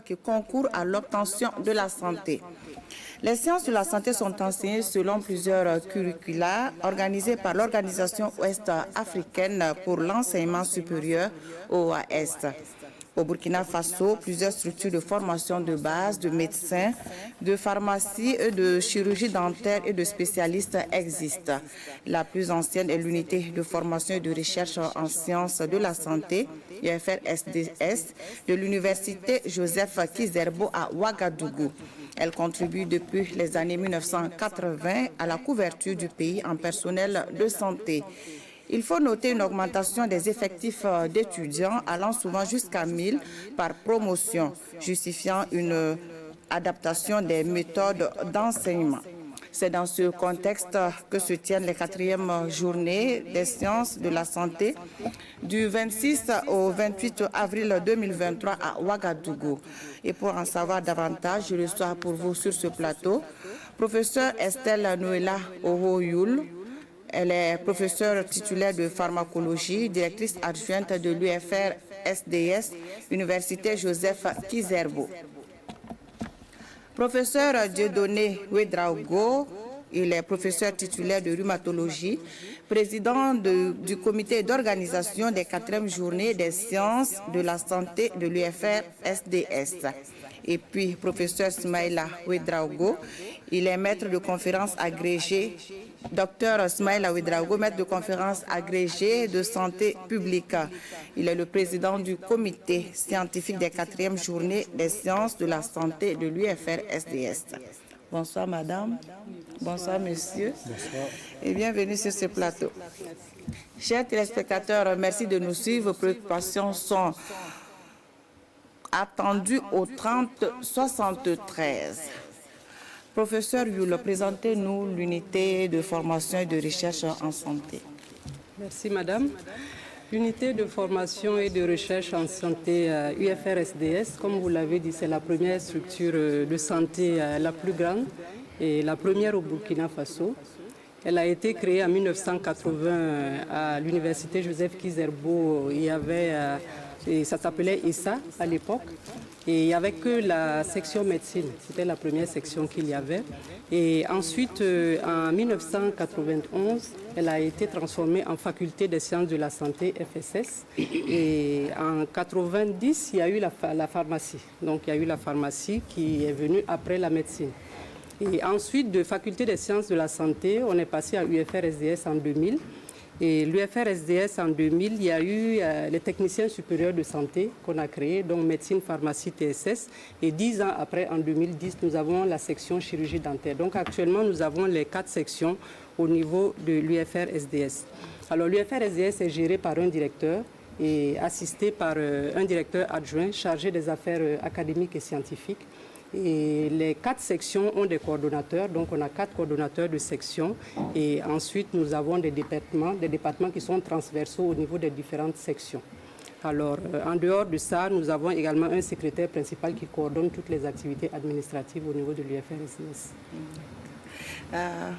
qui concourent à l'obtention de la santé. Les sciences de la santé sont enseignées selon plusieurs curricula organisés par l'Organisation ouest-africaine pour l'enseignement supérieur, OAS. Au Burkina Faso, plusieurs structures de formation de base, de médecins, de pharmacie, de chirurgie dentaire et de spécialistes existent. La plus ancienne est l'unité de formation et de recherche en sciences de la santé, UFR-SDS, de l'université Joseph Kizerbo à Ouagadougou. Elle contribue depuis les années 1980 à la couverture du pays en personnel de santé. Il faut noter une augmentation des effectifs d'étudiants allant souvent jusqu'à 1000 par promotion, justifiant une adaptation des méthodes d'enseignement. C'est dans ce contexte que se tiennent les 4e journées des sciences de la santé du 26 au 28 avril 2023 à Ouagadougou. Et pour en savoir davantage, je reçois pour vous sur ce plateau professeur Estelle Noëlla Ohoyoul. Elle est professeure titulaire de pharmacologie, directrice adjointe de l'UFR-SDS, Université Joseph Kizerbo. Professeur Dieudonné Ouedraogo, il est professeur titulaire de rhumatologie, président du comité d'organisation des 4e journées des sciences de la santé de l'UFR-SDS. Et puis, professeur Smaïla Ouedraogo, il est maître de conférences agrégé, docteur Smaïla Ouedraogo, maître de conférences agrégé de santé publique. Il est le président du comité scientifique des 4e journées des sciences de la santé de l'UFR-SDS. Bonsoir madame, bonsoir monsieur. Bonsoir. Et bienvenue sur ce plateau. Chers téléspectateurs, merci de nous suivre. Vos préoccupations sont attendues au 3073. Professeur Youl, présentez-nous l'unité de formation et de recherche en santé. Merci madame. L'unité de formation et de recherche en santé UFR-SDS, comme vous l'avez dit, c'est la première structure de santé la plus grande et la première au Burkina Faso. Elle a été créée en 1980 à l'université Joseph Kizerbo. Il y avait, ça s'appelait ESA à l'époque. Et il n'y avait que la section médecine, c'était la première section qu'il y avait. Et ensuite, en 1991, elle a été transformée en faculté des sciences de la santé, FSS. Et en 90, il y a eu la pharmacie. Donc il y a eu la pharmacie qui est venue après la médecine. Et ensuite, de faculté des sciences de la santé, on est passé à UFR-SDS en 2000. Et l'UFR-SDS en 2000, il y a eu les techniciens supérieurs de santé qu'on a créés, donc médecine, pharmacie, TSS. Et 10 ans après, en 2010, nous avons la section chirurgie dentaire. Donc actuellement, nous avons les 4 sections au niveau de l'UFR-SDS. Alors l'UFR-SDS est géré par un directeur et assisté par un directeur adjoint chargé des affaires académiques et scientifiques. Et les 4 sections ont des coordonnateurs, donc on a 4 coordonnateurs de section. Et ensuite, nous avons des départements qui sont transversaux au niveau des différentes sections. Alors, en dehors de ça, nous avons également un secrétaire principal qui coordonne toutes les activités administratives au niveau de l'UFR-SDS.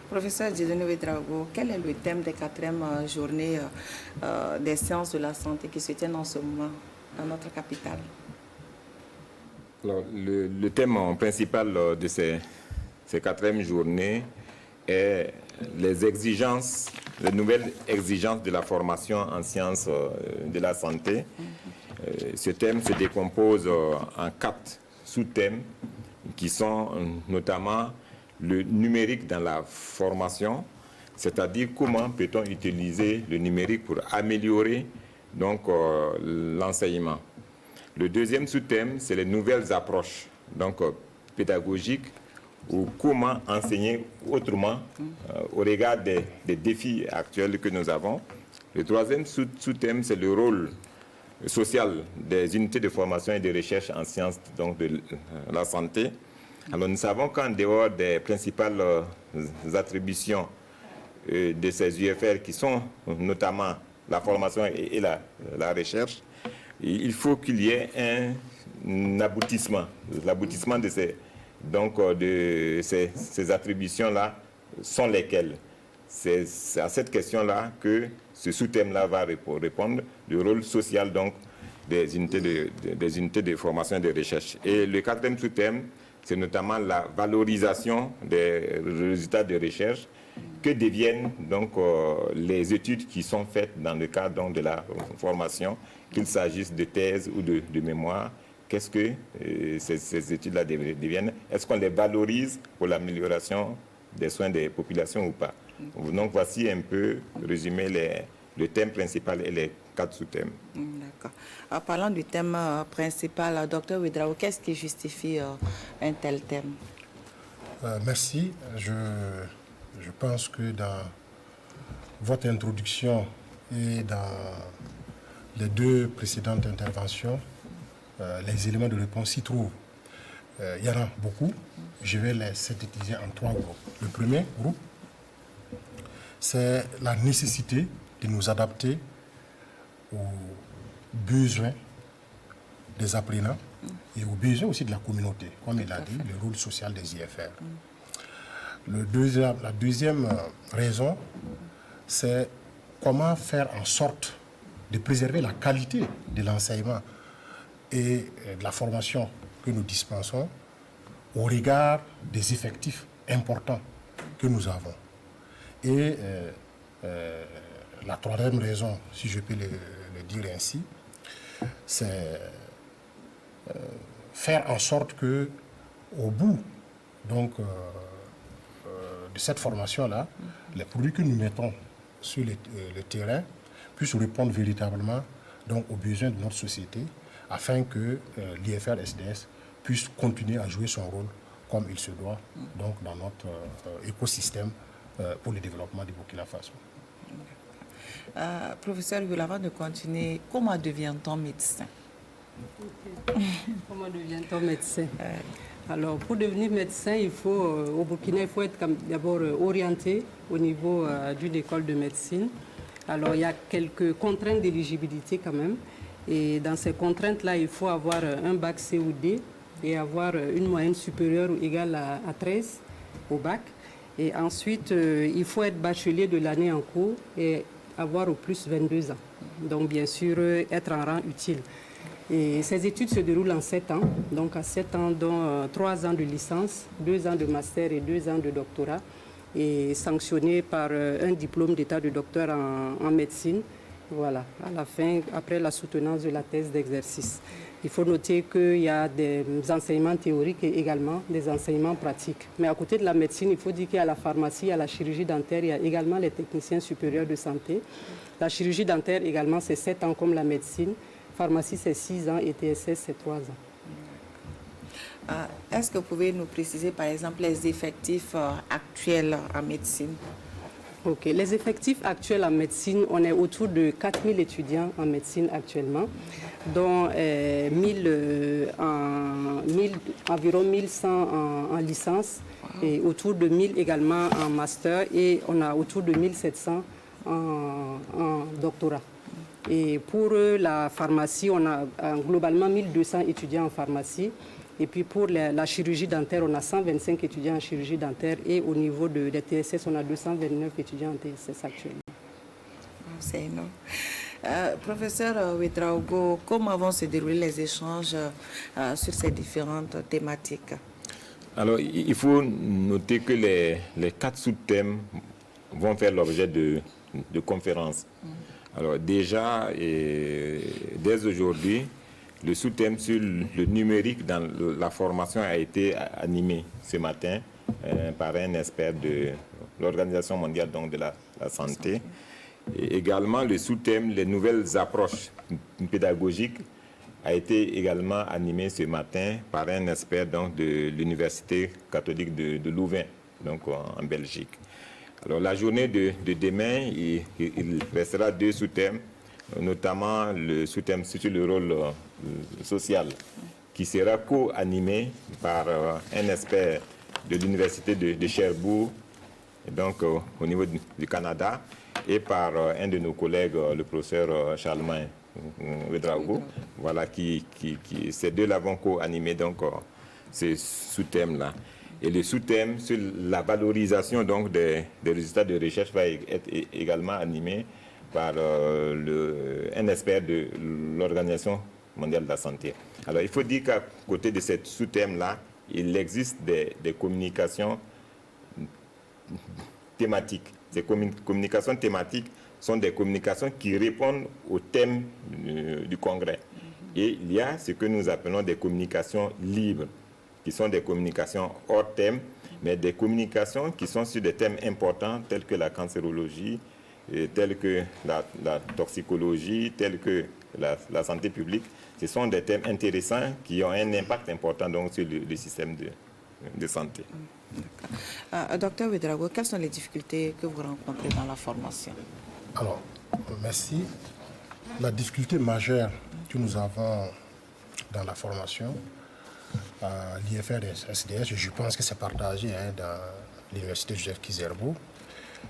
Professeur Dieudonné Ouedraogo, quel est le thème des 4e journées des sciences de la santé qui se tiennent en ce moment dans notre capitale? Alors, le thème principal de ces 4e journées est les nouvelles exigences de la formation en sciences de la santé. Ce thème se décompose en 4 sous-thèmes qui sont notamment le numérique dans la formation, c'est-à-dire comment peut-on utiliser le numérique pour améliorer donc l'enseignement. Le deuxième sous-thème, c'est les nouvelles approches donc, pédagogiques ou comment enseigner autrement au regard des défis actuels que nous avons. Le troisième sous-thème, c'est le rôle social des unités de formation et de recherche en sciences donc, de la santé. Alors nous savons qu'en dehors des principales attributions de ces UFR qui sont notamment la formation et la recherche, il faut qu'il y ait un aboutissement. L'aboutissement de ces attributions-là sont lesquelles? C'est à cette question-là que ce sous-thème-là va répondre, le rôle social donc des unités de formation et de recherche. Et le quatrième sous-thème, c'est notamment la valorisation des résultats de recherche que deviennent donc les études qui sont faites dans le cadre donc, de la formation, qu'il s'agisse de thèse ou de mémoire. Qu'est-ce que ces études-là deviennent? Est-ce qu'on les valorise pour l'amélioration des soins des populations ou pas? Donc voici un peu résumé le thème principal et les 4 sous-thèmes. D'accord. En parlant du thème principal, Dr Ouédraogo, qu'est-ce qui justifie un tel thème? Merci. Je pense que dans votre introduction et dans les 2 précédentes interventions, les éléments de réponse s'y trouvent. Il y en a beaucoup. Je vais les synthétiser en 3 groupes. Le premier groupe, c'est la nécessité de nous adapter aux besoins des apprenants et aux besoins aussi de la communauté, comme il a dit, le rôle social des IFR. La deuxième raison, c'est comment faire en sorte de préserver la qualité de l'enseignement et de la formation que nous dispensons au regard des effectifs importants que nous avons. Et la troisième raison, si je peux le dire ainsi, c'est faire en sorte que, au bout donc, de cette formation-là, les produits que nous mettons sur le terrain puissent répondre véritablement donc, aux besoins de notre société afin que l'IFR-SDS puisse continuer à jouer son rôle comme il se doit donc, dans notre écosystème pour le développement du Burkina Faso. Professeur, avant de continuer, comment devient-on médecin? Comment devient-on médecin? Alors, pour devenir médecin, au Burkina, il faut être d'abord orienté au niveau d'une école de médecine. Alors, il y a quelques contraintes d'éligibilité quand même. Et dans ces contraintes-là, il faut avoir un bac C ou D et avoir une moyenne supérieure ou égale à 13 au bac. Et ensuite, il faut être bachelier de l'année en cours et avoir au plus 22 ans. Donc, bien sûr, être en rang utile. Et ces études se déroulent en 7 ans, donc à 7 ans, dont 3 ans de licence, 2 ans de master et 2 ans de doctorat, et sanctionné par un diplôme d'état de docteur en médecine, voilà, à la fin, après la soutenance de la thèse d'exercice. Il faut noter qu'il y a des enseignements théoriques et également des enseignements pratiques. Mais à côté de la médecine, il faut dire qu'il y a la pharmacie, il y a la chirurgie dentaire, il y a également les techniciens supérieurs de santé. La chirurgie dentaire également, c'est 7 ans comme la médecine. Pharmacie, c'est 6 ans et TSS, c'est 3 ans. Est-ce que vous pouvez nous préciser, par exemple, les effectifs actuels en médecine? Ok, les effectifs actuels en médecine, on est autour de 4000 étudiants en médecine actuellement, dont environ 1100 en licence et autour de 1000 également en master et on a autour de 1700 en doctorat. Et pour la pharmacie, on a globalement 1200 étudiants en pharmacie. Et puis pour la chirurgie dentaire, on a 125 étudiants en chirurgie dentaire. Et au niveau des TSS, on a 229 étudiants en TSS actuellement. C'est énorme. Professeur Ouédraogo, comment vont se dérouler les échanges sur ces différentes thématiques? Alors, il faut noter que les 4 sous-thèmes vont faire l'objet de conférences. Alors déjà, dès aujourd'hui, le sous-thème sur le numérique dans la formation a été animé ce matin par un expert de l'Organisation mondiale donc, de la santé. Et également, le sous-thème, les nouvelles approches pédagogiques, a été également animé ce matin par un expert donc, de l'Université catholique de Louvain, donc en Belgique. Alors, la journée de demain, il restera 2 sous-thèmes, notamment le sous-thème sur le rôle social, qui sera co-animé par un expert de l'Université de Sherbrooke, donc au niveau du Canada, et par un de nos collègues, le professeur Charlemagne Ouédraogo, voilà, ces deux-là vont co-animer donc ces sous-thèmes-là. Et le sous-thème sur la valorisation donc, des résultats de recherche va être également animé par un expert de l'Organisation mondiale de la santé. Alors, il faut dire qu'à côté de ce sous-thème-là, il existe des communications thématiques. Ces communications thématiques sont des communications qui répondent au thème du congrès. Et il y a ce que nous appelons des communications libres, qui sont des communications hors thème, mais des communications qui sont sur des thèmes importants tels que la cancérologie, tels que la toxicologie, tels que la santé publique. Ce sont des thèmes intéressants qui ont un impact important donc, sur le système de santé. Docteur Ouédraogo, quelles sont les difficultés que vous rencontrez dans la formation? Alors, merci. La difficulté majeure que nous avons dans la formation à l'IFR-SDS, je pense que c'est partagé dans l'université Joseph Kizerbo,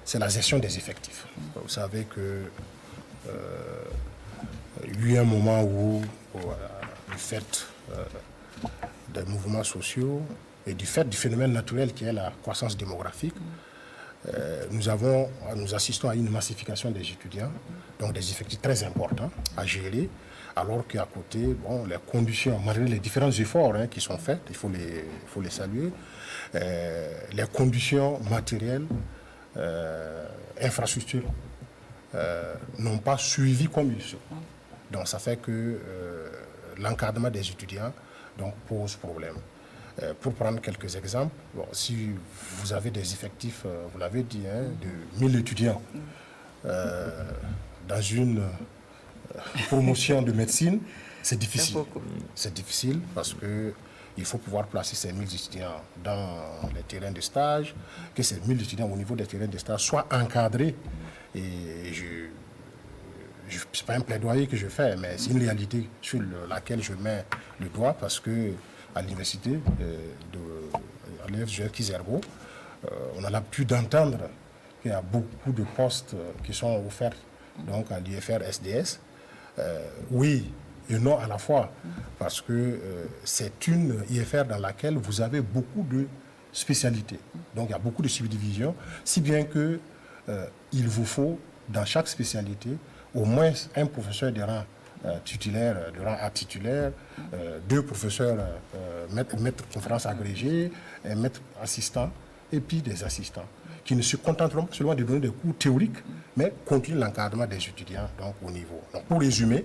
c'est la gestion des effectifs. Vous savez que il y a eu un moment où, du fait des mouvements sociaux et du fait du phénomène naturel qui est la croissance démographique, nous assistons à une massification des étudiants, donc des effectifs très importants à gérer, alors qu'à côté, bon, les conditions, malgré les différents efforts qui sont faits, il faut les saluer, les conditions matérielles, infrastructures, n'ont pas suivi comme il se. Donc ça fait que l'encadrement des étudiants donc, pose problème. Pour prendre quelques exemples, bon, si vous avez des effectifs, vous l'avez dit, de 1000 étudiants dans une promotion de médecine, c'est difficile. C'est difficile parce qu'il faut pouvoir placer ces 1000 étudiants dans les terrains de stage, que ces 1000 étudiants au niveau des terrains de stage soient encadrés. Et ce n'est pas un plaidoyer que je fais, mais c'est une réalité sur laquelle je mets le doigt parce que à l'université de l'UFJF Kizerbo, on a l'habitude d'entendre qu'il y a beaucoup de postes qui sont offerts donc, à l'IFR-SDS. Oui et non à la fois, parce que c'est une IFR dans laquelle vous avez beaucoup de spécialités. Donc il y a beaucoup de subdivisions, si bien que il vous faut, dans chaque spécialité, au moins un professeur de rang titulaire, de rang à titulaire, 2 professeurs maîtres conférences agrégés, un maître assistant, et puis des assistants, qui ne se contenteront pas seulement de donner des cours théoriques, mais continuent l'encadrement des étudiants donc, au niveau. Donc, pour résumer,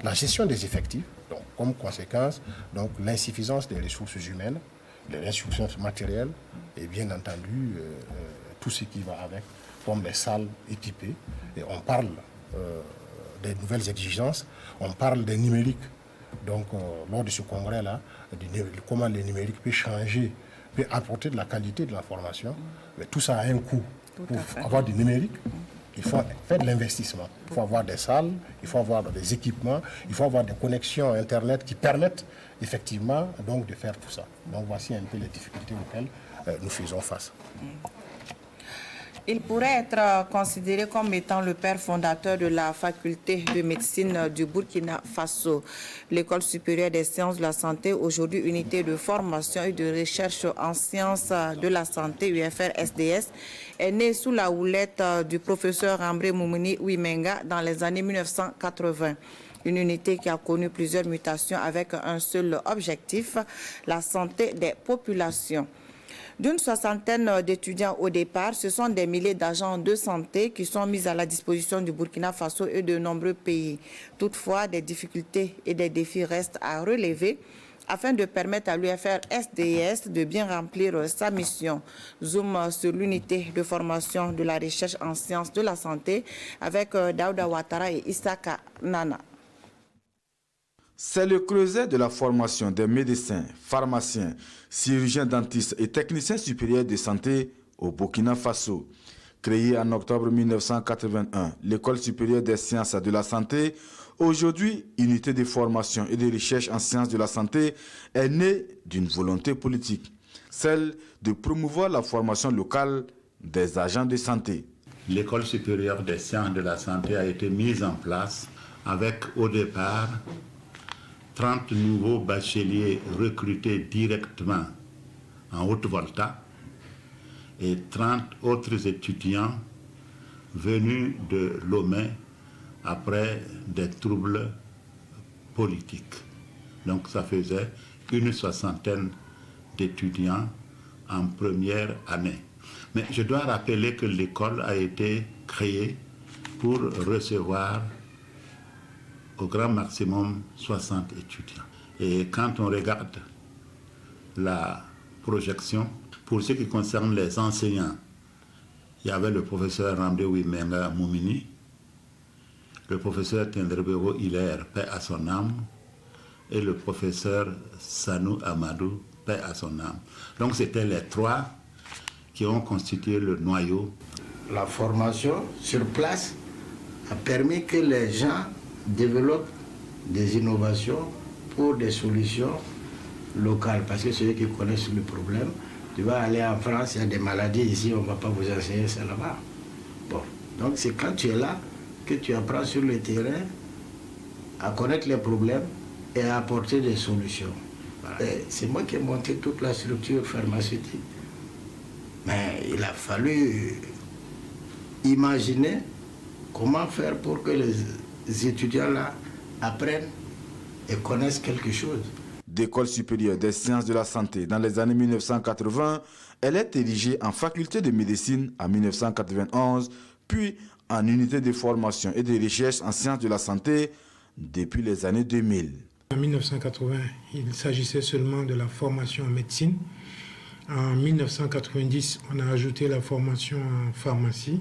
la gestion des effectifs, donc, comme conséquence, donc, l'insuffisance des ressources humaines, les ressources matérielles, et bien entendu, tout ce qui va avec, comme les salles équipées. Et on parle des nouvelles exigences, on parle des numériques. Donc, lors de ce congrès-là, comment le numérique peut changer, peut apporter de la qualité de la formation. Mais tout ça a un coût. Pour avoir du numérique, il faut faire de l'investissement. Il faut avoir des salles, il faut avoir des équipements, il faut avoir des connexions Internet qui permettent effectivement donc, de faire tout ça. Donc, voici un peu les difficultés auxquelles nous faisons face. Il pourrait être considéré comme étant le père fondateur de la faculté de médecine du Burkina Faso. L'École supérieure des sciences de la santé, aujourd'hui unité de formation et de recherche en sciences de la santé, UFR-SDS, est née sous la houlette du professeur Ambré Moumouni Ouimenga dans les années 1980. Une unité qui a connu plusieurs mutations avec un seul objectif, la santé des populations. D'une soixantaine d'étudiants au départ, ce sont des milliers d'agents de santé qui sont mis à la disposition du Burkina Faso et de nombreux pays. Toutefois, des difficultés et des défis restent à relever afin de permettre à l'UFR-SDS de bien remplir sa mission. Zoom sur l'unité de formation de la recherche en sciences de la santé avec Daouda Ouattara et Issaka Nana. C'est le creuset de la formation des médecins, pharmaciens, chirurgiens dentistes et techniciens supérieurs de santé au Burkina Faso. Créée en octobre 1981, l'École supérieure des sciences de la santé, aujourd'hui unité de formation et de recherche en sciences de la santé, est née d'une volonté politique, celle de promouvoir la formation locale des agents de santé. L'École supérieure des sciences de la santé a été mise en place avec au départ 30 nouveaux bacheliers recrutés directement en Haute-Volta et 30 autres étudiants venus de Lomé après des troubles politique. Donc ça faisait une 60aine d'étudiants en première année. Mais je dois rappeler que l'école a été créée pour recevoir au grand maximum 60 étudiants. Et quand on regarde la projection, pour ce qui concerne les enseignants, il y avait le professeur Ramde Wimenga Moumini, le professeur Tendrebero Hilaire, paix à son âme, et le professeur Sanou Amadou, paix à son âme. Donc c'était les trois qui ont constitué le noyau. La formation sur place a permis que les gens développent des innovations pour des solutions locales. Parce que ceux qui connaissent le problème, tu vas aller en France, il y a des maladies ici, on ne va pas vous enseigner ça là-bas. Bon, donc c'est quand tu es là que tu apprends sur le terrain à connaître les problèmes et à apporter des solutions. Voilà. C'est moi qui ai monté toute la structure pharmaceutique. Mais il a fallu imaginer comment faire pour que les étudiants là apprennent et connaissent quelque chose. D'École supérieure des sciences de la santé dans les années 1980, elle est érigée en faculté de médecine en 1991, puis en unité de formation et de recherche en sciences de la santé depuis les années 2000. En 1980, il s'agissait seulement de la formation en médecine. En 1990, on a ajouté la formation en pharmacie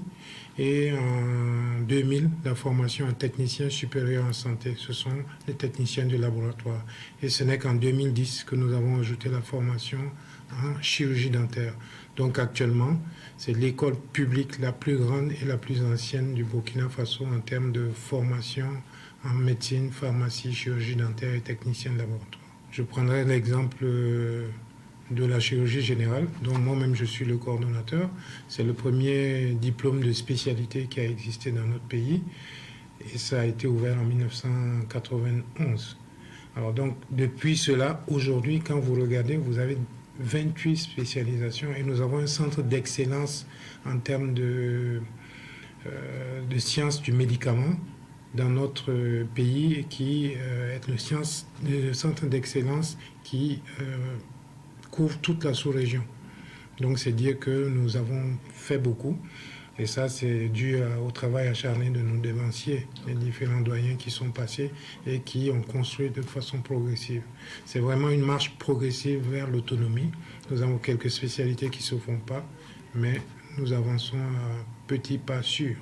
et en 2000, la formation en technicien supérieur en santé. Ce sont les techniciens de laboratoire. Et ce n'est qu'en 2010 que nous avons ajouté la formation en chirurgie dentaire. Donc actuellement, c'est l'école publique la plus grande et la plus ancienne du Burkina Faso en termes de formation en médecine, pharmacie, chirurgie dentaire et technicien de laboratoire. Je prendrai l'exemple de la chirurgie générale, dont moi-même je suis le coordonnateur. C'est le premier diplôme de spécialité qui a existé dans notre pays et ça a été ouvert en 1991. Alors donc depuis cela, aujourd'hui, quand vous regardez, vous avez 28 spécialisations et nous avons un centre d'excellence en termes de sciences du médicament dans notre pays qui est le centre d'excellence qui couvre toute la sous-région. Donc c'est dire que nous avons fait beaucoup et ça c'est dû au travail acharné de nos devanciers, les différents doyens qui sont passés et qui ont construit de façon progressive. C'est vraiment une marche progressive vers l'autonomie. Nous avons quelques spécialités qui ne se font pas, mais nous avançons à petits pas sûrs.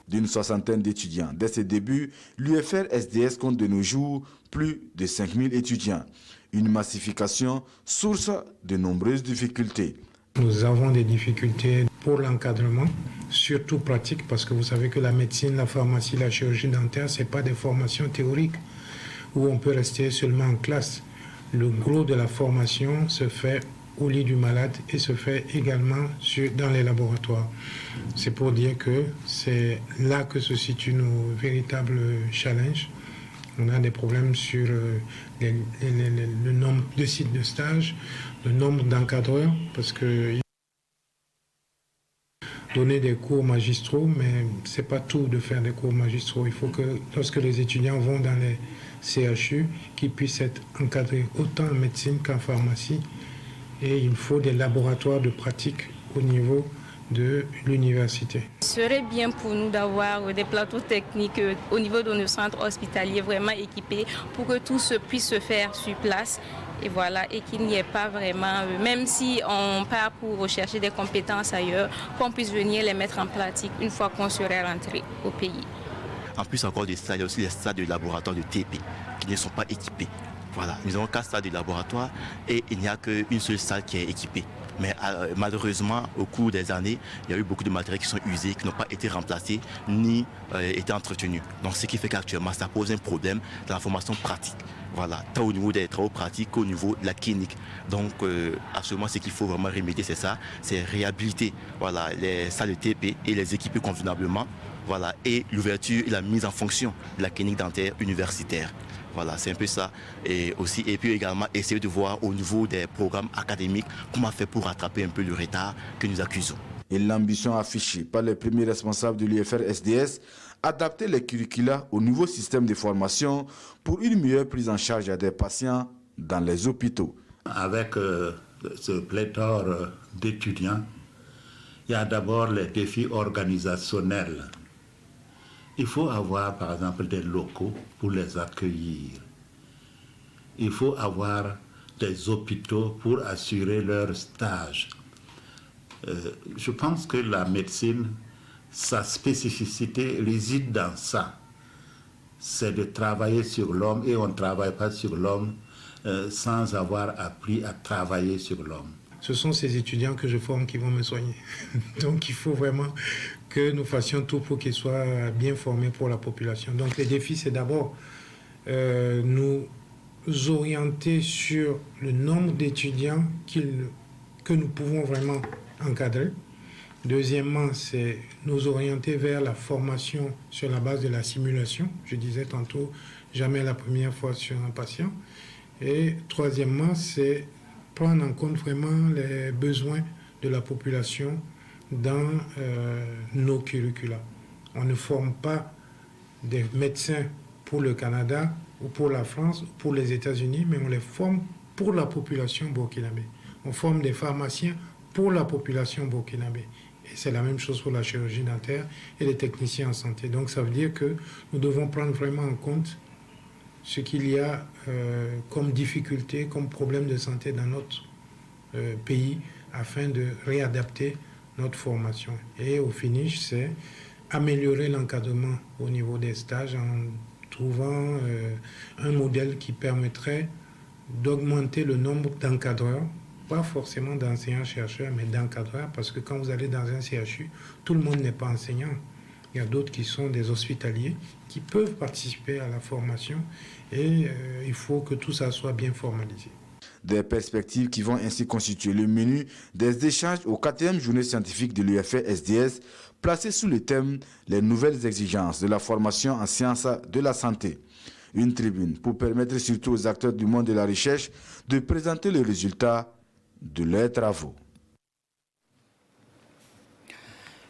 D'une 60aine d'étudiants. Dès ses débuts, l'UFR-SDS compte de nos jours plus de 5000 étudiants. Une massification source de nombreuses difficultés. Nous avons des difficultés pour l'encadrement, surtout pratique, parce que vous savez que la médecine, la pharmacie, la chirurgie dentaire, ce n'est pas des formations théoriques où on peut rester seulement en classe. Le gros de la formation se fait au lit du malade et se fait également dans les laboratoires. C'est pour dire que c'est là que se situent nos véritables challenges. On a des problèmes sur le nombre de sites de stage, le nombre d'encadreurs, parce que donner des cours magistraux, mais ce n'est pas tout de faire des cours magistraux. Il faut que lorsque les étudiants vont dans les CHU, qu'ils puissent être encadrés autant en médecine qu'en pharmacie. Et il faut des laboratoires de pratique au niveau de l'université. Ce serait bien pour nous d'avoir des plateaux techniques au niveau de nos centres hospitaliers vraiment équipés pour que tout se puisse se faire sur place. Et voilà, et qu'il n'y ait pas vraiment, même si on part pour rechercher des compétences ailleurs, qu'on puisse venir les mettre en pratique une fois qu'on serait rentré au pays. En plus encore de ça, il y a aussi les stades de laboratoire de TP qui ne sont pas équipés. Voilà, nous avons 4 stades de laboratoire et il n'y a qu'une seule salle qui est équipée. Mais malheureusement, au cours des années, il y a eu beaucoup de matériels qui sont usés, qui n'ont pas été remplacés ni été entretenus. Donc ce qui fait qu'actuellement, ça pose un problème dans la formation pratique. Voilà, tant au niveau des travaux pratiques qu'au niveau de la clinique. Donc absolument, ce qu'il faut vraiment remédier, c'est ça, c'est réhabiliter les salles de TP et les équiper convenablement. Voilà, et l'ouverture et la mise en fonction de la clinique dentaire universitaire. Voilà, c'est un peu ça. Et puis également essayer de voir au niveau des programmes académiques comment faire pour rattraper un peu le retard que nous accusons. et l'ambition affichée par les premiers responsables de l'UFR-SDS, adapter les curricula au nouveau système de formation pour une meilleure prise en charge des patients dans les hôpitaux. Avec ce pléthore d'étudiants, il y a d'abord les défis organisationnels. Il faut avoir, par exemple, des locaux pour les accueillir. Il faut avoir des hôpitaux pour assurer leur stage. Je pense que la médecine, sa spécificité réside dans ça. C'est de travailler sur l'homme, et on ne travaille pas sur l'homme sans avoir appris à travailler sur l'homme. Ce sont ces étudiants que je forme qui vont me soigner. Donc il faut vraiment que nous fassions tout pour qu'ils soient bien formés pour la population. Donc les défis, c'est d'abord nous orienter sur le nombre d'étudiants que nous pouvons vraiment encadrer. Deuxièmement, c'est nous orienter vers la formation sur la base de la simulation. Je disais tantôt, jamais la première fois sur un patient. Et troisièmement, c'est prendre en compte vraiment les besoins de la population dans nos curricula. On ne forme pas des médecins pour le Canada ou pour la France ou pour les États-Unis, mais on les forme pour la population burkinabé. On forme des pharmaciens pour la population burkinabé. Et c'est la même chose pour la chirurgie dentaire et les techniciens en santé. Donc ça veut dire que nous devons prendre vraiment en compte ce qu'il y a comme difficulté, comme problème de santé dans notre pays afin de réadapter notre formation. Et au finish, c'est améliorer l'encadrement au niveau des stages en trouvant un modèle qui permettrait d'augmenter le nombre d'encadreurs, pas forcément d'enseignants-chercheurs, mais d'encadreurs, parce que quand vous allez dans un CHU, tout le monde n'est pas enseignant. Il y a d'autres qui sont des hospitaliers qui peuvent participer à la formation et il faut que tout ça soit bien formalisé. Des perspectives qui vont ainsi constituer le menu des échanges aux 4e journée scientifique de l'UFR-SDS, placé sous le thème « Les nouvelles exigences de la formation en sciences de la santé ». Une tribune pour permettre surtout aux acteurs du monde de la recherche de présenter les résultats de leurs travaux.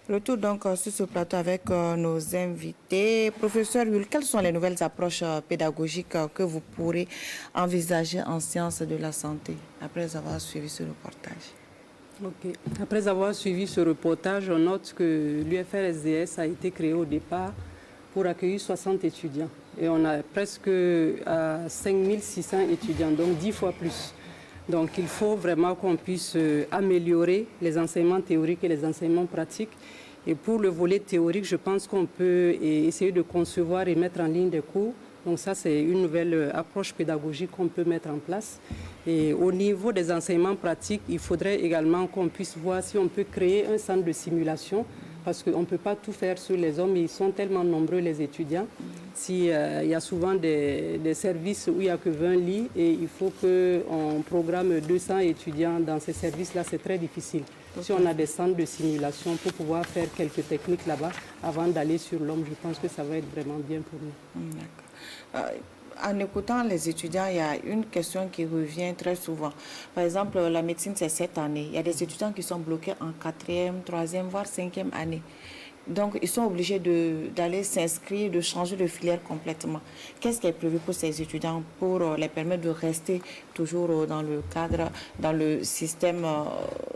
Retour donc sur ce plateau avec nos invités. Professeur Hull, quelles sont les nouvelles approches pédagogiques que vous pourrez envisager en sciences de la santé après avoir suivi ce reportage? Ok. Après avoir suivi ce reportage, on note que l'UFR-SDS a été créé au départ pour accueillir 60 étudiants. Et on a presque 5600 étudiants, donc 10 fois plus. Donc il faut vraiment qu'on puisse améliorer les enseignements théoriques et les enseignements pratiques. Et pour le volet théorique, je pense qu'on peut essayer de concevoir et mettre en ligne des cours. Donc ça, c'est une nouvelle approche pédagogique qu'on peut mettre en place. Et au niveau des enseignements pratiques, il faudrait également qu'on puisse voir si on peut créer un centre de simulation, parce qu'on ne peut pas tout faire sur les hommes, ils sont tellement nombreux les étudiants. Il y a souvent des services où il n'y a que 20 lits et il faut qu'on programme 200 étudiants dans ces services-là, c'est très difficile. Si on a des centres de simulation pour pouvoir faire quelques techniques là-bas avant d'aller sur l'homme, je pense que ça va être vraiment bien pour nous. D'accord. En écoutant les étudiants, il y a une question qui revient très souvent. Par exemple, la médecine, c'est 7 années. Il y a des étudiants qui sont bloqués en 4e, 3e, voire 5e année. Donc, ils sont obligés d'aller s'inscrire, de changer de filière complètement. Qu'est-ce qui est prévu pour ces étudiants pour les permettre de rester toujours dans le cadre, dans le système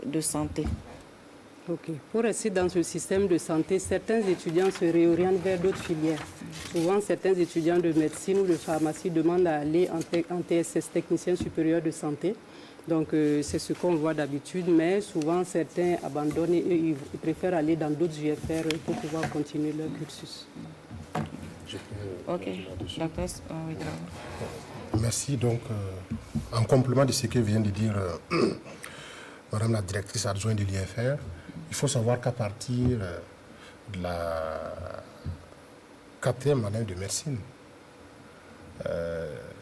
de santé? Ok. Pour rester dans ce système de santé, certains étudiants se réorientent vers d'autres filières. Souvent, certains étudiants de médecine ou de pharmacie demandent à aller en TSS, technicien supérieur de santé. Donc, c'est ce qu'on voit d'habitude, mais souvent, certains abandonnent et ils préfèrent aller dans d'autres UFR pour pouvoir continuer leur cursus. Ok. Merci. Donc, en complément de ce que vient de dire Madame la directrice adjointe de l'UFR, il faut savoir qu'à partir de la 4e année de médecine,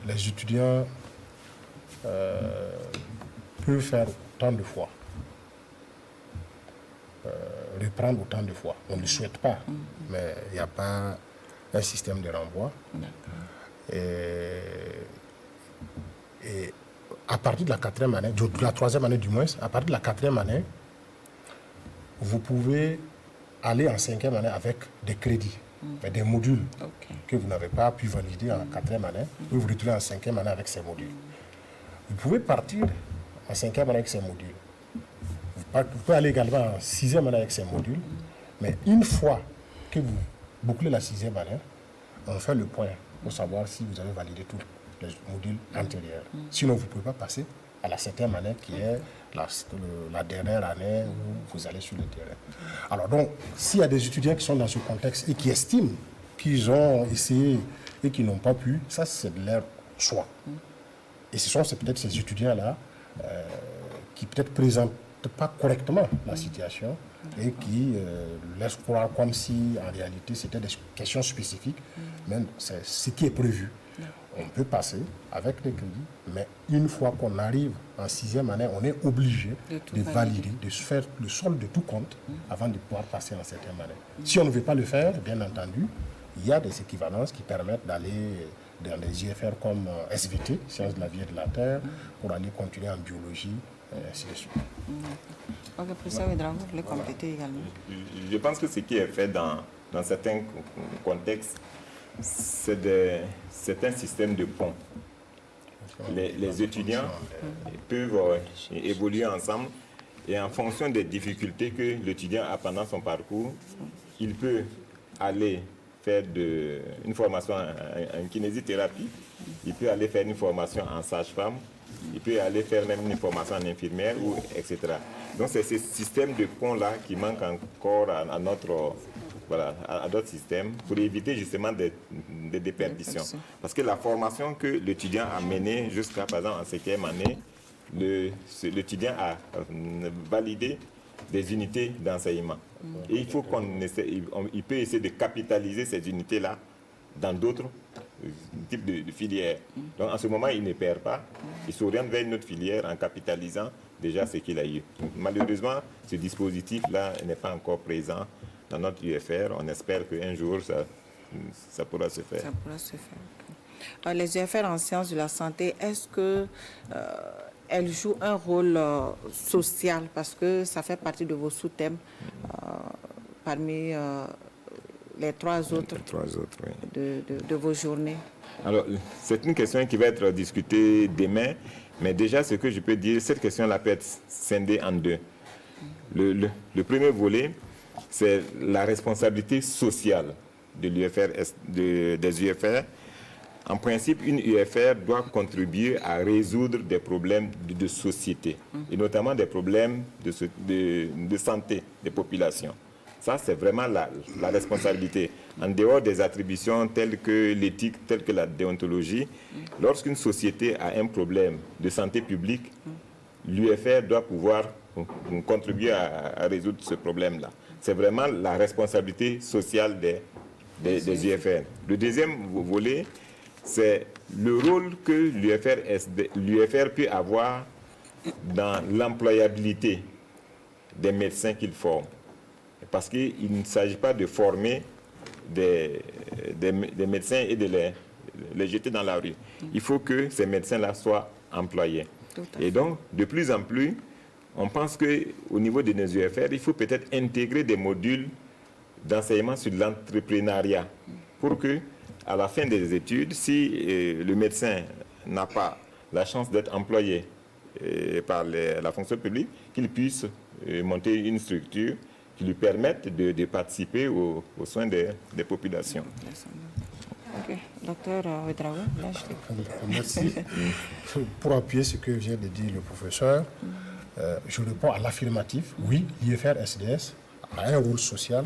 les étudiants peuvent faire autant de fois, reprendre autant de fois. On ne le souhaite pas, mais il n'y a pas un système de renvoi. Et à partir de la 4e année, de la 3e année du moins, à partir de la 4e année, vous pouvez aller en 5e année avec des crédits, des modules que vous n'avez pas pu valider en 4e année. Vous vous retrouvez en 5e année avec ces modules. Vous pouvez partir en 5e année avec ces modules. Vous pouvez aller également en 6e année avec ces modules. Mais une fois que vous bouclez la 6e année, on fait le point pour savoir si vous avez validé tous les modules antérieurs. Sinon, vous ne pouvez pas passer à la 7e année qui est la dernière année où vous allez sur le terrain. Alors donc, s'il y a des étudiants qui sont dans ce contexte et qui estiment qu'ils ont essayé et qui n'ont pas pu, ça c'est de leur choix. Et ce sont peut-être ces étudiants-là qui peut-être présentent pas correctement la situation et qui laissent croire comme si en réalité c'était des questions spécifiques, mais c'est ce qui est prévu. On peut passer avec les crédits, mais une fois qu'on arrive en 6e année, on est obligé de valider, de se faire le solde de tout compte avant de pouvoir passer en 7e année. Si on ne veut pas le faire, bien entendu, il y a des équivalences qui permettent d'aller dans les IFR comme SVT, Sciences de la vie et de la Terre, pour aller continuer en biologie, et ainsi de suite. Ok, professeur Ouédraogo, vous voulez compléter également? Je pense que ce qui est fait dans certains contextes, c'est un système de pont. Les étudiants peuvent évoluer ensemble et en fonction des difficultés que l'étudiant a pendant son parcours, il peut aller faire une formation en kinésithérapie, il peut aller faire une formation en sage-femme, il peut aller faire même une formation en infirmière, etc. Donc c'est ce système de pont-là qui manque encore à notre... Voilà, à d'autres systèmes, pour éviter justement des déperditions. Parce que la formation que l'étudiant a menée jusqu'à, par exemple, en 5e année, l'étudiant a validé des unités d'enseignement. Et il faut il peut essayer de capitaliser ces unités-là dans d'autres types de filières. Donc en ce moment, il ne perd pas, il s'oriente vers une autre filière en capitalisant déjà ce qu'il a eu. Malheureusement, ce dispositif-là n'est pas encore présent dans notre UFR. On espère qu'un jour, ça pourra se faire. Ça pourra se faire. Les UFR en sciences de la santé, est-ce qu'elles jouent un rôle social? Parce que ça fait partie de vos sous-thèmes parmi les trois autres, oui, de vos journées. Alors, c'est une question qui va être discutée demain, mais déjà, ce que je peux dire, cette question-là peut être scindée en deux. Le premier volet, c'est la responsabilité sociale de des UFR. En principe, une UFR doit contribuer à résoudre des problèmes de société, et notamment des problèmes de santé des populations. Ça, c'est vraiment la responsabilité. En dehors des attributions telles que l'éthique, telles que la déontologie, lorsqu'une société a un problème de santé publique, l'UFR doit pouvoir contribuer à résoudre ce problème-là. C'est vraiment la responsabilité sociale des UFR. Le deuxième volet, c'est le rôle que l'UFR peut avoir dans l'employabilité des médecins qu'il forme. Parce qu'il ne s'agit pas de former des médecins et de les jeter dans la rue. Il faut que ces médecins-là soient employés. Et donc, de plus en plus, on pense qu'au niveau de nos UFR, il faut peut-être intégrer des modules d'enseignement sur l'entrepreneuriat pour que, à la fin des études, si le médecin n'a pas la chance d'être employé par la fonction publique, qu'il puisse monter une structure qui lui permette de participer aux soins des populations. Ok. Docteur Ouédraogo, là, merci. Pour appuyer ce que vient de dire le professeur, je réponds à l'affirmatif. Oui, l'IFR SDS a un rôle social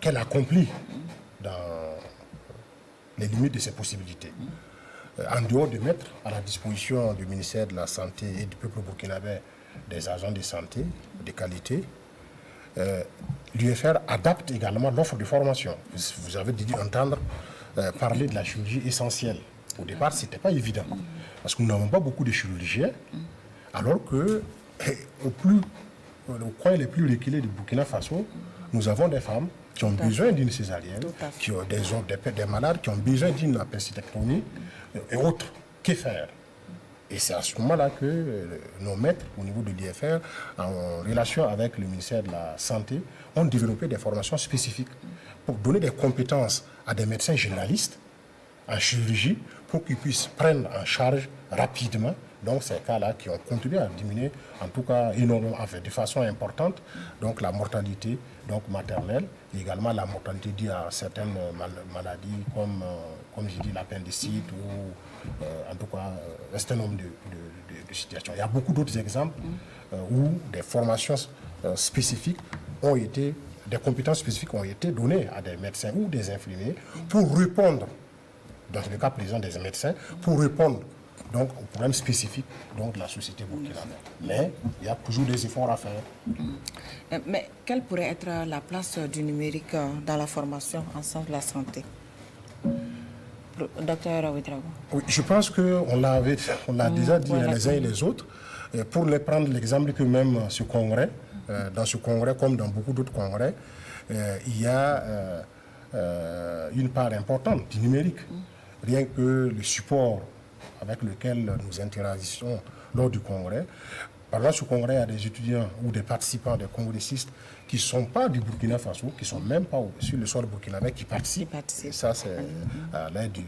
qu'elle accomplit dans les limites de ses possibilités. En dehors de mettre à la disposition du ministère de la Santé et du peuple burkinabé des agents de santé de qualité, l'UFR adapte également l'offre de formation. Vous avez dû entendre parler de la chirurgie essentielle. Au départ, ce n'était pas évident, parce que nous n'avons pas beaucoup de chirurgiens, alors que au coin les plus reculés du Burkina Faso, nous avons des femmes qui ont besoin d'une césarienne, qui ont des malades qui ont besoin d'une appendicectomie et autres. Que faire? Et c'est à ce moment-là que nos maîtres, au niveau de l'IFR, en relation avec le ministère de la Santé, ont développé des formations spécifiques pour donner des compétences à des médecins généralistes en chirurgie pour qu'ils puissent prendre en charge rapidement donc ces cas-là qui ont continué à diminuer, en tout cas énormément, en fait, de façon importante, donc la mortalité donc maternelle, et également la mortalité due à certaines maladies comme j'ai dit l'appendicite ou en tout cas un certain nombre de situations. Il y a beaucoup d'autres exemples où des formations spécifiques ont été, des compétences spécifiques ont été données à des médecins ou des infirmiers pour répondre, dans le cas présent des médecins, pour répondre donc aux problèmes spécifiques donc, de la société burkinabé. Mais il y a toujours des efforts à faire. Mais quelle pourrait être la place du numérique dans la formation en sciences de la santé? Docteur Ouedraogo. Oui, je pense qu'on l'a déjà dit les uns et les autres. Et pour prendre l'exemple que même ce congrès, dans ce congrès comme dans beaucoup d'autres congrès, il y a une part importante du numérique. Rien que le support avec lequel nous interagissons lors du congrès. Pendant ce congrès, il y a des étudiants ou des participants, des congressistes qui ne sont pas du Burkina Faso, qui ne sont même pas sur le sol burkinabé, qui participent. Et ça, c'est à l'aide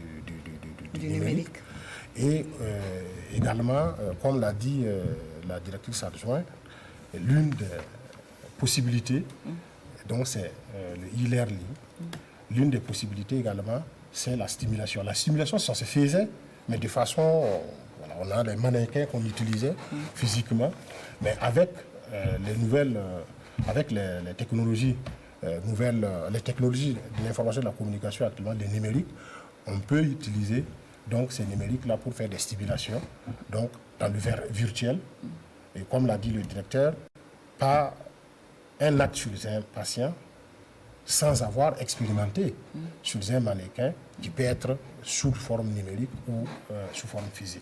du numérique. Et également, comme l'a dit la directrice adjointe, l'une des possibilités, donc c'est le e-learning. L'une des possibilités également, c'est la stimulation. La stimulation, ça se faisait, mais de façon, voilà, on a des mannequins qu'on utilisait physiquement, mais avec les nouvelles, avec les technologies nouvelles, les technologies de l'information et de la communication actuellement, les numériques, on peut utiliser donc ces numériques-là pour faire des stimulations, donc dans le verre virtuel. Et comme l'a dit le directeur, pas un acte sur un patient sans avoir expérimenté sur un mannequin qui peut être sous forme numérique ou sous forme physique.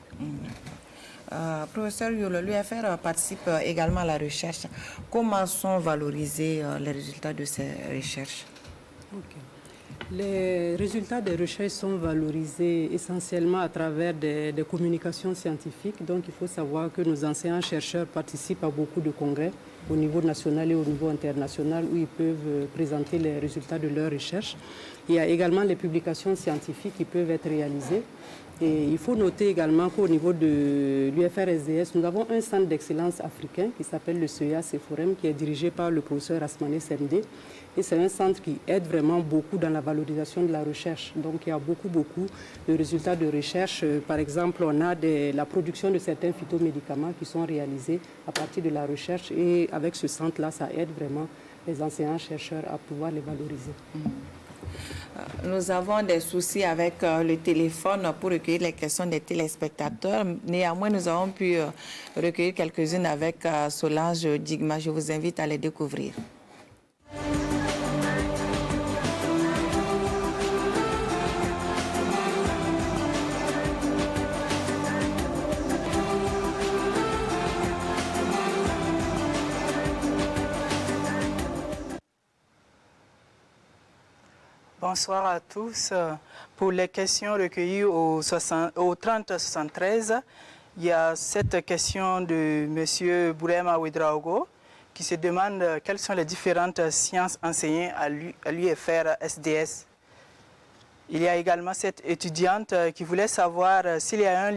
Professeur Yolo, l'UFR participe également à la recherche. Comment sont valorisés les résultats de ces recherches? Les résultats des recherches sont valorisés essentiellement à travers des communications scientifiques. Donc il faut savoir que nos enseignants-chercheurs participent à beaucoup de congrès au niveau national et au niveau international où ils peuvent présenter les résultats de leurs recherches. Il y a également les publications scientifiques qui peuvent être réalisées. Et il faut noter également qu'au niveau de l'UFR-SDS, nous avons un centre d'excellence africain qui s'appelle le CEA-CEFOREM, qui est dirigé par le professeur Asmane Semdé. Et c'est un centre qui aide vraiment beaucoup dans la valorisation de la recherche. Donc il y a beaucoup de résultats de recherche. Par exemple, on a la production de certains phytomédicaments qui sont réalisés à partir de la recherche. Et avec ce centre-là, ça aide vraiment les enseignants-chercheurs à pouvoir les valoriser. Nous avons des soucis avec le téléphone pour recueillir les questions des téléspectateurs. Néanmoins, nous avons pu recueillir quelques-unes avec Solange Digma. Je vous invite à les découvrir. Bonsoir à tous. Pour les questions recueillies au 3073, il y a cette question de M. Bourema Ouedraogo qui se demande quelles sont les différentes sciences enseignées à l'UFR-SDS. Il y a également cette étudiante qui voulait savoir s'il y a un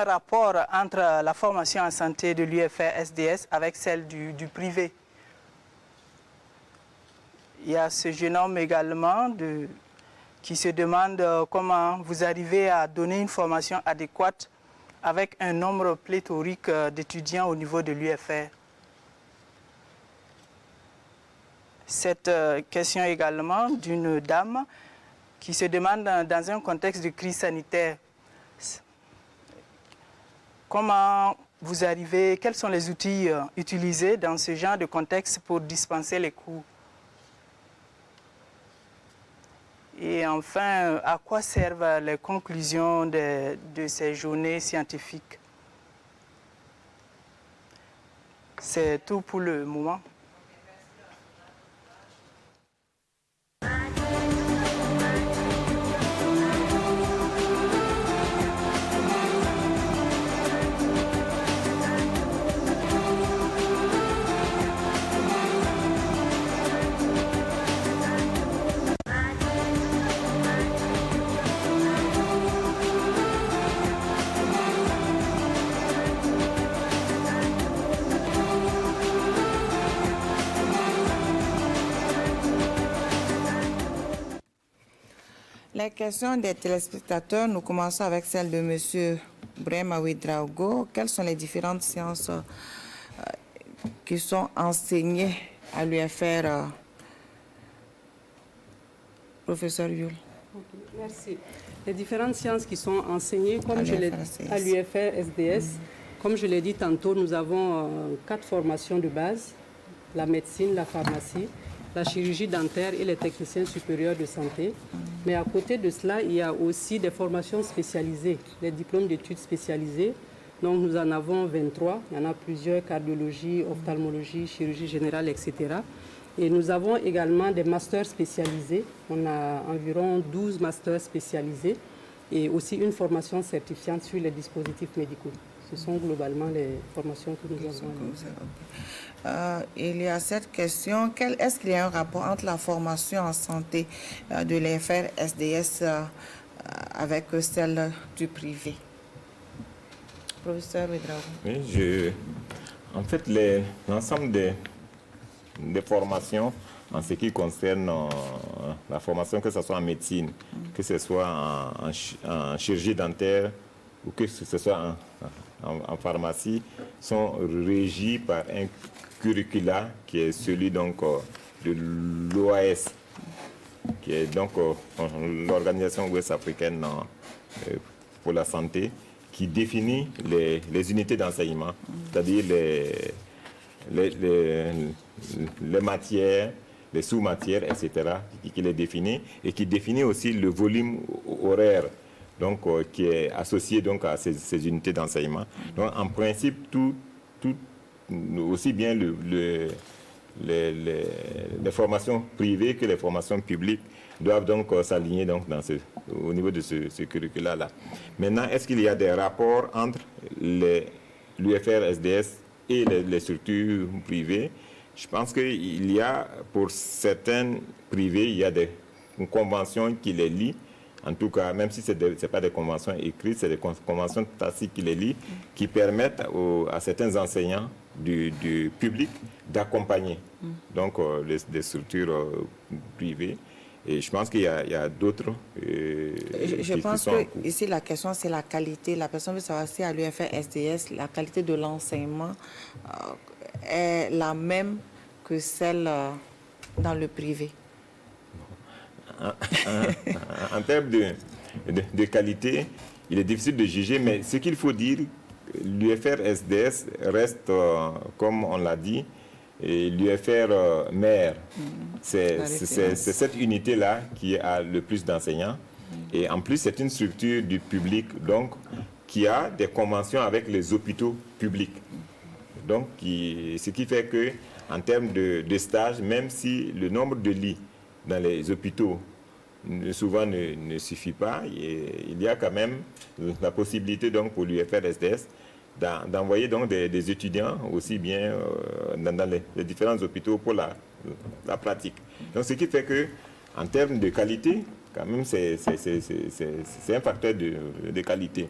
rapport entre la formation en santé de l'UFR-SDS avec celle du privé. Il y a ce jeune homme également qui se demande comment vous arrivez à donner une formation adéquate avec un nombre pléthorique d'étudiants au niveau de l'UFR. Cette question également d'une dame qui se demande dans un contexte de crise sanitaire, comment vous arrivez, quels sont les outils utilisés dans ce genre de contexte pour dispenser les cours? Et enfin, à quoi servent les conclusions de ces journées scientifiques? C'est tout pour le moment. Les questions des téléspectateurs, nous commençons avec celle de M. Bourema Ouedraogo. Quelles sont les différentes sciences qui sont enseignées à l'UFR, professeur Yul? Merci. Les différentes sciences qui sont enseignées, comme je l'ai dit, à l'UFR SDS, comme je l'ai dit tantôt, nous avons 4 formations de base: la médecine, la pharmacie, la chirurgie dentaire et les techniciens supérieurs de santé. Mais à côté de cela, il y a aussi des formations spécialisées, des diplômes d'études spécialisées. Donc nous en avons 23, il y en a plusieurs: cardiologie, ophtalmologie, chirurgie générale, etc. Et nous avons également des masters spécialisés. On a environ 12 masters spécialisés et aussi une formation certifiante sur les dispositifs médicaux. Ce sont globalement les formations que nous avons. Il y a cette question. Est-ce qu'il y a un rapport entre la formation en santé de l'UFR SDS avec celle du privé? Professeur Ouedraogo. Oui, en fait, l'ensemble des formations en ce qui concerne la formation, que ce soit en médecine, que ce soit en chirurgie dentaire ou que ce soit en pharmacie, sont régis par un curricula qui est celui donc de l'OAS, qui est donc l'Organisation ouest-africaine pour la santé, qui définit les unités d'enseignement, c'est-à-dire les matières, les sous-matières, etc., qui les définit, et qui définit aussi le volume horaire, donc, qui est associé donc, à ces unités d'enseignement. Donc, en principe, aussi bien les formations privées que les formations publiques doivent donc s'aligner donc au niveau de ce curricula-là. Maintenant, est-ce qu'il y a des rapports entre l'UFR SDS et les structures privées? Je pense qu'il y a, pour certaines privées, il y a des conventions qui les lient. En tout cas, même si ce n'est pas des conventions écrites, c'est des conventions tacites qui les lient, qui permettent à certains enseignants du public d'accompagner donc des structures privées. Et je pense qu'il y a d'autres. Je pense que ici la question c'est la qualité. La personne veut savoir si à l'UFR SDS la qualité de l'enseignement est la même que celle dans le privé. En termes de qualité, il est difficile de juger, mais ce qu'il faut dire, l'UFR SDS reste, comme on l'a dit, l'UFR mère. C'est cette unité-là qui a le plus d'enseignants. Et en plus, c'est une structure du public, donc, qui a des conventions avec les hôpitaux publics. Donc, ce qui fait que, en termes de stage, même si le nombre de lits dans les hôpitaux souvent ne suffit pas, il y a quand même la possibilité donc pour l'UFR SDS d'envoyer donc des étudiants aussi bien dans les différents hôpitaux pour la pratique. Donc ce qui fait que en termes de qualité, quand même c'est un facteur de qualité.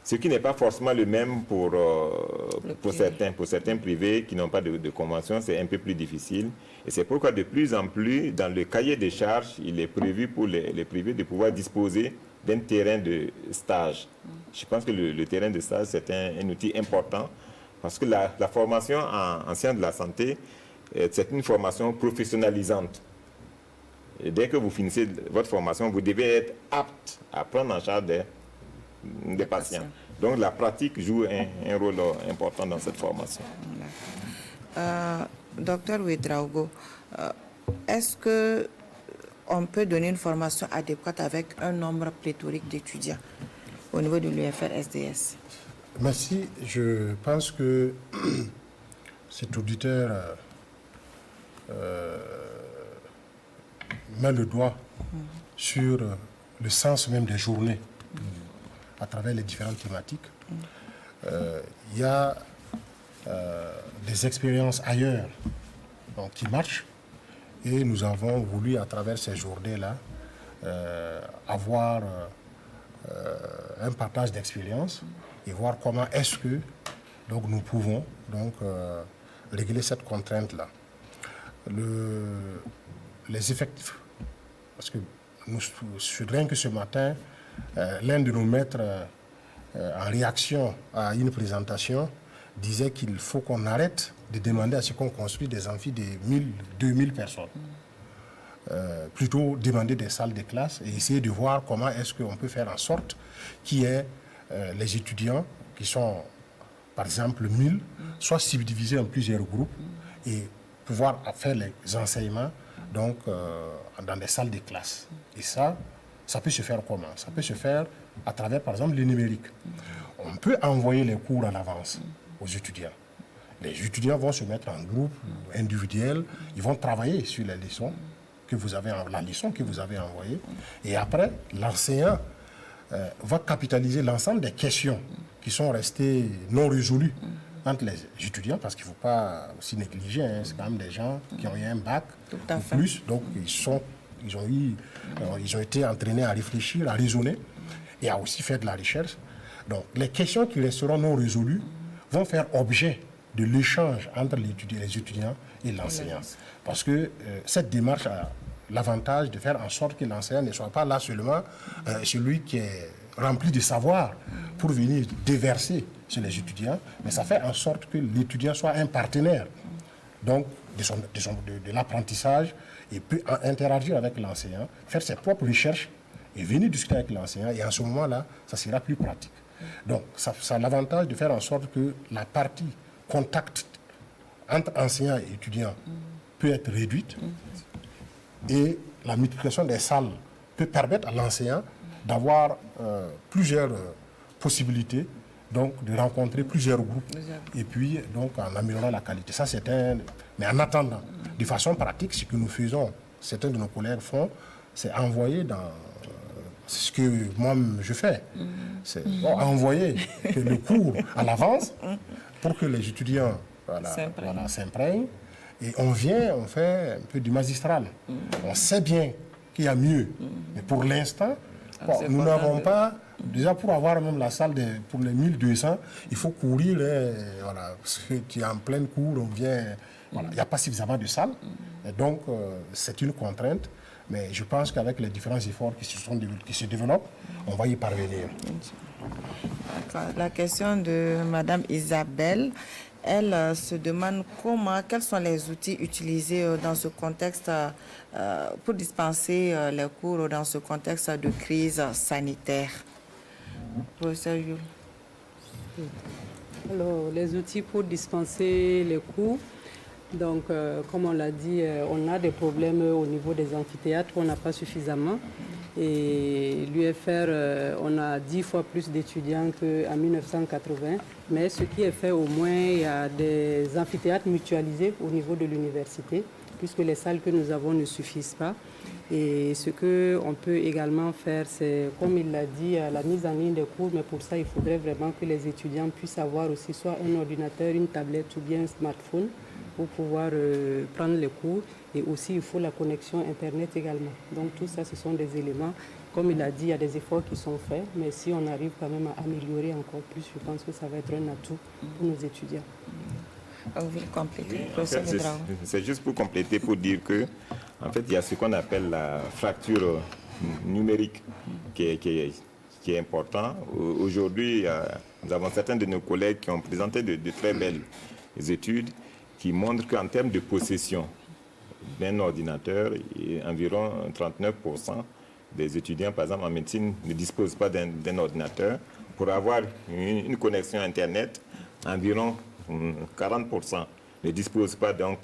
Ce qui n'est pas forcément le même pour certains privés qui n'ont pas de convention, c'est un peu plus difficile. Et c'est pourquoi de plus en plus, dans le cahier des charges, il est prévu pour les privés de pouvoir disposer d'un terrain de stage. Je pense que le terrain de stage, c'est un outil important parce que la formation en sciences de la santé, c'est une formation professionnalisante. Et dès que vous finissez votre formation, vous devez être apte à prendre en charge des patients. Donc la pratique joue un rôle important dans cette formation. Docteur Ouedraogo, est-ce qu'on peut donner une formation adéquate avec un nombre pléthorique d'étudiants au niveau de l'UFR SDS? Merci. Je pense que cet auditeur met le doigt sur le sens même des journées à travers les différentes thématiques. Il y a des expériences ailleurs donc, qui marchent et nous avons voulu à travers ces journées-là avoir un partage d'expériences et voir comment est-ce que donc, nous pouvons donc, régler cette contrainte-là. Les effectifs, parce que rien que ce matin, l'un de nos maîtres, en réaction à une présentation, disait qu'il faut qu'on arrête de demander à ce qu'on construise des amphis de 1000, 2000 personnes. Plutôt demander des salles de classe et essayer de voir comment est-ce qu'on peut faire en sorte qu'il y ait les étudiants qui sont, par exemple, 1000, soient subdivisés en plusieurs groupes et pouvoir faire les enseignements donc, dans des salles de classe. Et ça peut se faire comment? Ça peut se faire à travers, par exemple, le numérique. On peut envoyer les cours à l'avance aux étudiants. Les étudiants vont se mettre en groupe individuel, ils vont travailler sur les leçons que vous avez, la leçon que vous avez envoyée. Et après, l'enseignant va capitaliser l'ensemble des questions qui sont restées non résolues entre les étudiants, parce qu'il ne faut pas aussi négliger, hein, c'est quand même des gens qui ont eu un bac ou plus, donc ils ont été entraînés à réfléchir, à raisonner et à aussi faire de la recherche. Donc les questions qui resteront non résolues vont faire objet de l'échange entre les étudiants et l'enseignant. Parce que cette démarche a l'avantage de faire en sorte que l'enseignant ne soit pas là seulement celui qui est rempli de savoir pour venir déverser sur les étudiants, mais ça fait en sorte que l'étudiant soit un partenaire donc, de l'apprentissage et peut interagir avec l'enseignant, faire ses propres recherches et venir discuter avec l'enseignant. Et en ce moment-là, ça sera plus pratique. Donc, ça a l'avantage de faire en sorte que la partie contact entre enseignants et étudiants peut être réduite et la multiplication des salles peut permettre à l'enseignant d'avoir plusieurs possibilités, donc de rencontrer plusieurs groupes et puis donc en améliorant la qualité. Ça c'est mais en attendant, de façon pratique, ce que nous faisons, certains de nos collègues font, c'est envoyer dans ce que moi je fais, c'est envoyer le cours à l'avance pour que les étudiants s'imprègnent. Et on vient, on fait un peu du magistral. On sait bien qu'il y a mieux. Mais pour l'instant, nous n'avons pas... Déjà, pour avoir même la salle pour les 1200, il faut courir. Parce que tu es en pleine cour, on vient... il n'y a pas suffisamment de salles. Et donc, c'est une contrainte. Mais je pense qu'avec les différents efforts qui se développent, on va y parvenir. La question de Mme Isabelle, elle se demande quels sont les outils utilisés dans ce contexte pour dispenser les cours dans ce contexte de crise sanitaire. Professeur Jules. Alors, les outils pour dispenser les cours, donc comme on l'a dit, on a des problèmes au niveau des amphithéâtres, on n'a pas suffisamment. Et l'UFR, on a 10 fois plus d'étudiants qu'en 1980. Mais ce qui est fait, au moins, il y a des amphithéâtres mutualisés au niveau de l'université, puisque les salles que nous avons ne suffisent pas. Et ce qu'on peut également faire, c'est, comme il l'a dit, la mise en ligne des cours. Mais pour ça, il faudrait vraiment que les étudiants puissent avoir aussi soit un ordinateur, une tablette ou bien un smartphone pour pouvoir prendre les cours. Et aussi, il faut la connexion Internet également. Donc tout ça, ce sont des éléments. Comme il a dit, il y a des efforts qui sont faits. Mais si on arrive quand même à améliorer encore plus, je pense que ça va être un atout pour nos étudiants. Vous voulez compléter, professeur Ouédraogo? C'est juste pour compléter, pour dire que, en fait, il y a ce qu'on appelle la fracture numérique qui est important. Aujourd'hui, nous avons certains de nos collègues qui ont présenté de très belles études qui montrent qu'en termes de possession d'un ordinateur, environ 39% des étudiants, par exemple en médecine, ne disposent pas d'un ordinateur. Pour avoir une connexion Internet, environ 40% ne disposent pas donc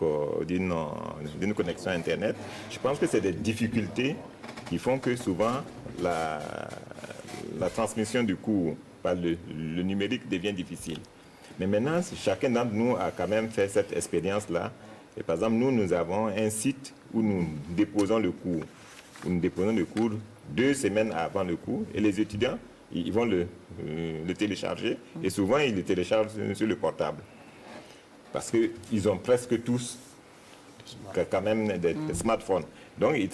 d'une connexion Internet. Je pense que c'est des difficultés qui font que souvent la transmission du cours par le numérique devient difficile. Mais maintenant, chacun d'entre nous a quand même fait cette expérience-là. Et par exemple, nous avons un site où nous déposons le cours. Nous déposons le cours 2 semaines avant le cours. Et les étudiants, ils vont le télécharger. Et souvent, ils le téléchargent sur le portable. Parce qu'ils ont presque tous quand même des smartphones. Donc, ils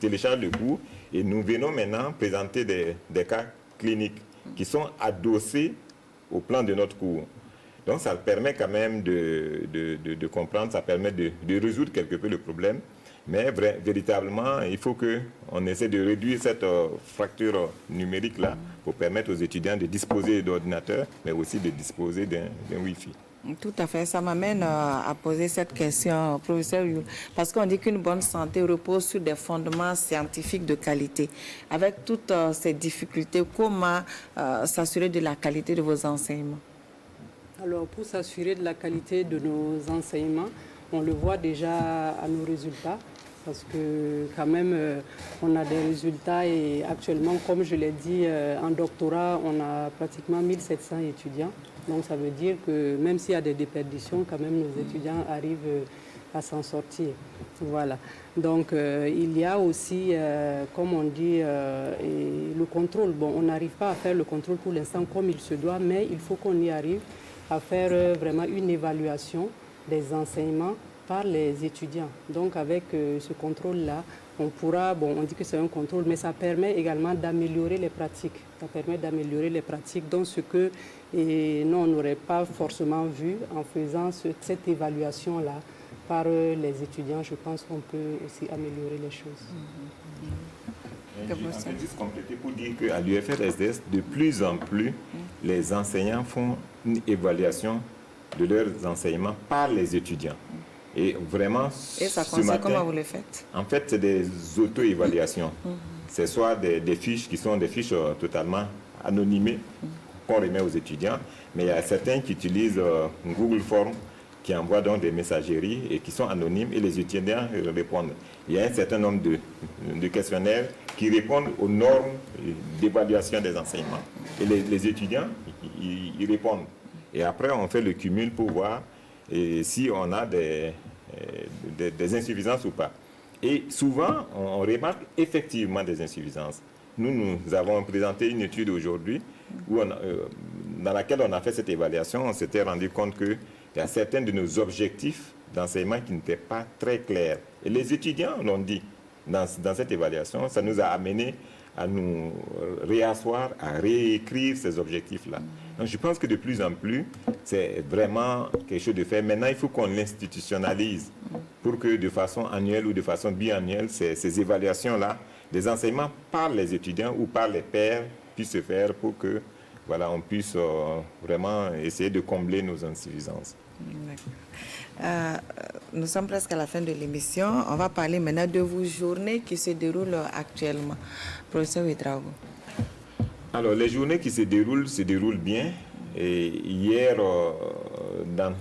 téléchargent le cours. Et nous venons maintenant présenter des cas cliniques qui sont adossés au plan de notre cours. Donc ça permet quand même de comprendre, ça permet de résoudre quelque peu le problème. Mais véritablement, il faut qu'on essaie de réduire cette fracture numérique-là pour permettre aux étudiants de disposer d'ordinateurs, mais aussi de disposer d'un Wi-Fi. Tout à fait. Ça m'amène à poser cette question, professeur Youl, parce qu'on dit qu'une bonne santé repose sur des fondements scientifiques de qualité. Avec toutes ces difficultés, comment s'assurer de la qualité de vos enseignements? Alors, pour s'assurer de la qualité de nos enseignements, on le voit déjà à nos résultats, parce que quand même, on a des résultats et actuellement, comme je l'ai dit, en doctorat, on a pratiquement 1700 étudiants. Donc ça veut dire que même s'il y a des déperditions, quand même nos étudiants arrivent à s'en sortir. Voilà. Donc il y a aussi, comme on dit, le contrôle. Bon, on n'arrive pas à faire le contrôle pour l'instant comme il se doit, mais il faut qu'on y arrive à faire vraiment une évaluation des enseignements par les étudiants. Donc avec ce contrôle-là, on pourra, bon, on dit que c'est un contrôle, mais ça permet également d'améliorer les pratiques. Ça permet d'améliorer les pratiques, donc ce que nous, on n'aurait pas forcément vu en faisant cette évaluation-là par les étudiants. Je pense qu'on peut aussi améliorer les choses. Je vais juste compléter pour dire qu'à l'UFR-SDS, de plus en plus, les enseignants font une évaluation de leurs enseignements par les étudiants. Et vraiment, et ça concerne comment vous le faites? En fait, c'est des auto-évaluations. C'est soit des fiches qui sont des fiches totalement anonymées qu'on remet aux étudiants, mais il y a certains qui utilisent Google Form, qui envoient donc des messageries et qui sont anonymes et les étudiants répondent. Il y a un certain nombre de questionnaires qui répondent aux normes d'évaluation des enseignements. Et les étudiants, ils répondent. Et après, on fait le cumul pour voir si on a des insuffisances ou pas. Et souvent, on remarque effectivement des insuffisances. Nous avons présenté une étude aujourd'hui dans laquelle on a fait cette évaluation. On s'était rendu compte qu'il y a certains de nos objectifs d'enseignement qui n'étaient pas très clairs. Et les étudiants l'ont dit dans cette évaluation. Ça nous a amené à nous réasseoir, à réécrire ces objectifs-là. Donc je pense que de plus en plus, c'est vraiment quelque chose de fait. Maintenant, il faut qu'on l'institutionnalise pour que de façon annuelle ou de façon biannuelle, ces évaluations-là, des enseignements par les étudiants ou par les pairs puissent se faire pour que voilà, on puisse vraiment essayer de combler nos insuffisances. Nous sommes presque à la fin de l'émission. On va parler maintenant de vos journées qui se déroulent actuellement. Professeur Ouedraogo. Alors, les journées qui se déroulent bien. Et hier, dans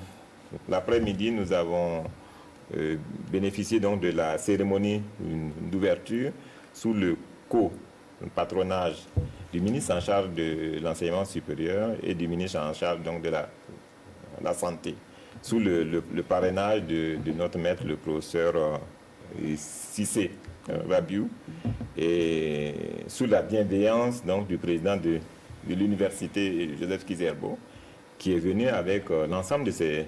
l'après-midi, nous avons bénéficié donc de la cérémonie d'ouverture sous le co-patronage du ministre en charge de l'enseignement supérieur et du ministre en charge donc de la santé, sous le parrainage de notre maître, le professeur Cissé Rabiou, et sous la bienveillance donc, du président de l'université, Joseph Kizerbo, qui est venu avec l'ensemble de ses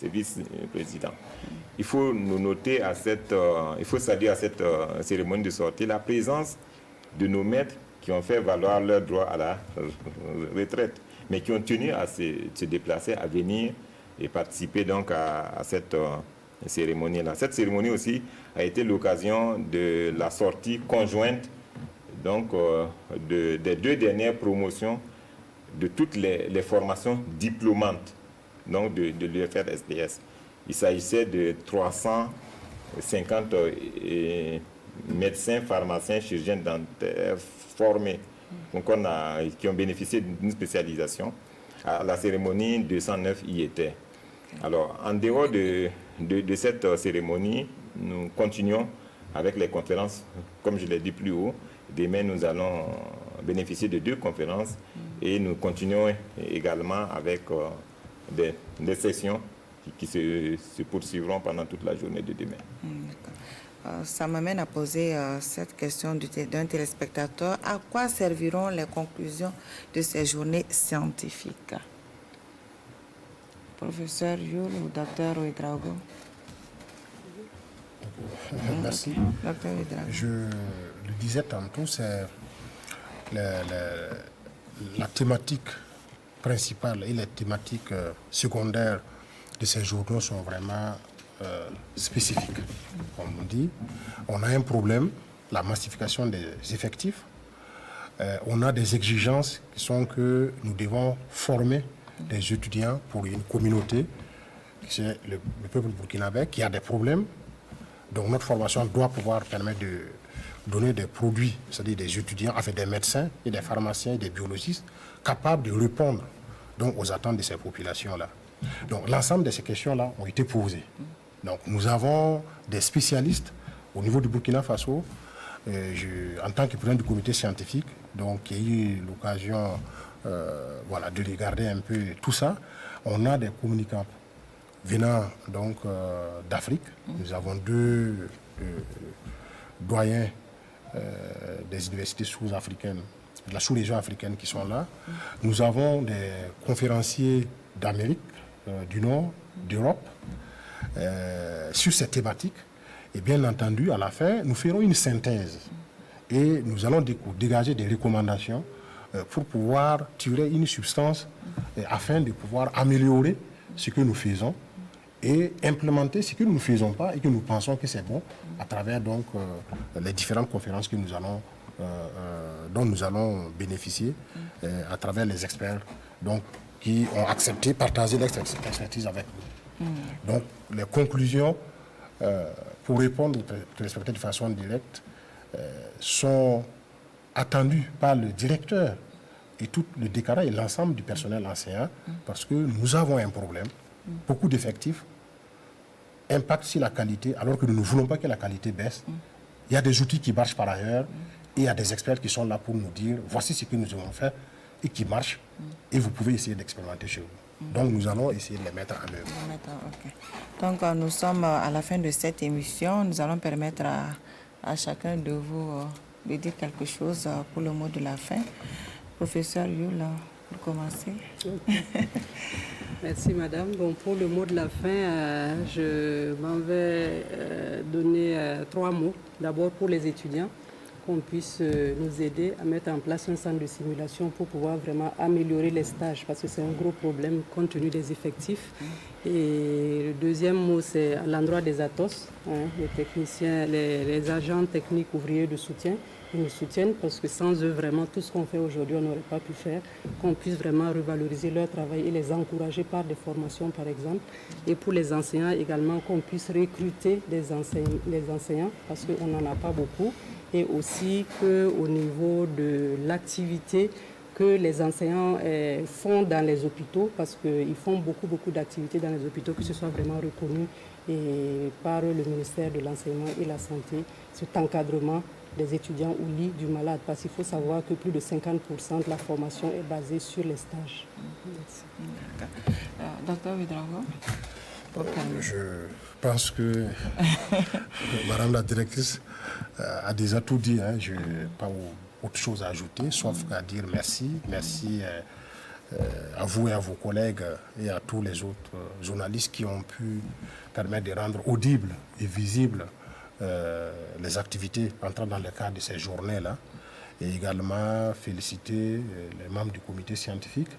vice-présidents. Il faut nous noter il faut saluer à cette cérémonie de sortie la présence de nos maîtres qui ont fait valoir leur droit à la retraite, mais qui ont tenu à se déplacer, à venir et participer donc à cette cérémonie-là. Cette cérémonie aussi a été l'occasion de la sortie conjointe donc, des 2 dernières promotions de toutes les formations diplômantes donc de l'UFR-SDS. Il s'agissait de 350 médecins, pharmaciens, chirurgiens dentaires formés donc qui ont bénéficié d'une spécialisation. À la cérémonie, 209 y étaient. Alors, en dehors de cette cérémonie, nous continuons avec les conférences, comme je l'ai dit plus haut. Demain, nous allons bénéficier de 2 conférences et nous continuons également avec des sessions qui se poursuivront pendant toute la journée de demain. Ça m'amène à poser cette question d'un téléspectateur. À quoi serviront les conclusions de ces journées scientifiques? Professeur Youl ou docteur Ouedraogo? Merci. Docteur Ouedraogo. Je le disais tantôt, c'est la thématique principale et les thématiques secondaires de ces journaux sont vraiment spécifique. Comme on dit, on a un problème, la massification des effectifs. On a des exigences qui sont que nous devons former des étudiants pour une communauté, c'est le peuple burkinabé, qui a des problèmes. Donc notre formation doit pouvoir permettre de donner des produits, c'est-à-dire des étudiants, enfin des médecins et des pharmaciens et des biologistes capables de répondre donc, aux attentes de ces populations-là. Donc l'ensemble de ces questions-là ont été posées. Donc nous avons des spécialistes au niveau du Burkina Faso. En tant que président du comité scientifique, donc qui a eu l'occasion voilà, de regarder un peu tout ça, on a des communicants venant donc d'Afrique. Nous avons deux doyens des universités sous-africaines, de la sous-région africaine qui sont là. Nous avons des conférenciers d'Amérique du Nord, d'Europe, sur cette thématique. Et bien entendu, à la fin, nous ferons une synthèse et nous allons dégager des recommandations pour pouvoir tirer une substance afin de pouvoir améliorer ce que nous faisons et implémenter ce que nous ne faisons pas et que nous pensons que c'est bon à travers donc, les différentes conférences que nous allons, dont nous allons bénéficier à travers les experts donc, qui ont accepté de partager leur expertise avec nous. Donc les conclusions pour répondre aux téléspectateurs de façon directe, sont attendues par le directeur et tout le década et l'ensemble du personnel enseignant parce que nous avons un problème, beaucoup d'effectifs, impact sur la qualité alors que nous ne voulons pas que la qualité baisse. Il y a des outils qui marchent par ailleurs et il y a des experts qui sont là pour nous dire voici ce que nous avons fait et qui marche et vous pouvez essayer d'expérimenter chez vous. Donc nous allons essayer de les mettre en œuvre. Okay. Donc nous sommes à la fin de cette émission. Nous allons permettre à chacun de vous de dire quelque chose pour le mot de la fin. Professeur Yul, pour commencer. Merci madame. Bon, pour le mot de la fin, je m'en vais donner 3 mots. D'abord pour les étudiants, qu'on puisse nous aider à mettre en place un centre de simulation pour pouvoir vraiment améliorer les stages parce que c'est un gros problème compte tenu des effectifs. Et le deuxième mot, c'est à l'endroit des ATOS, les techniciens, les agents techniques ouvriers de soutien. Ils nous soutiennent parce que sans eux, vraiment, tout ce qu'on fait aujourd'hui, on n'aurait pas pu faire. Qu'on puisse vraiment revaloriser leur travail et les encourager par des formations, par exemple. Et pour les enseignants également, qu'on puisse recruter les enseignants parce qu'on n'en a pas beaucoup. Et aussi qu'au niveau de l'activité que les enseignants font dans les hôpitaux, parce qu'ils font beaucoup d'activités dans les hôpitaux, que ce soit vraiment reconnu et par le ministère de l'Enseignement et la Santé, cet encadrement des étudiants au lit du malade, parce qu'il faut savoir que plus de 50% de la formation est basée sur les stages. Docteur Ouedraogo. Je pense que Madame la directrice a déjà tout dit. Je n'ai pas autre chose à ajouter, sauf à dire merci. Merci à vous et à vos collègues et à tous les autres journalistes qui ont pu permettre de rendre audibles et visibles les activités entrant dans le cadre de ces journées-là. Et également féliciter les membres du comité scientifique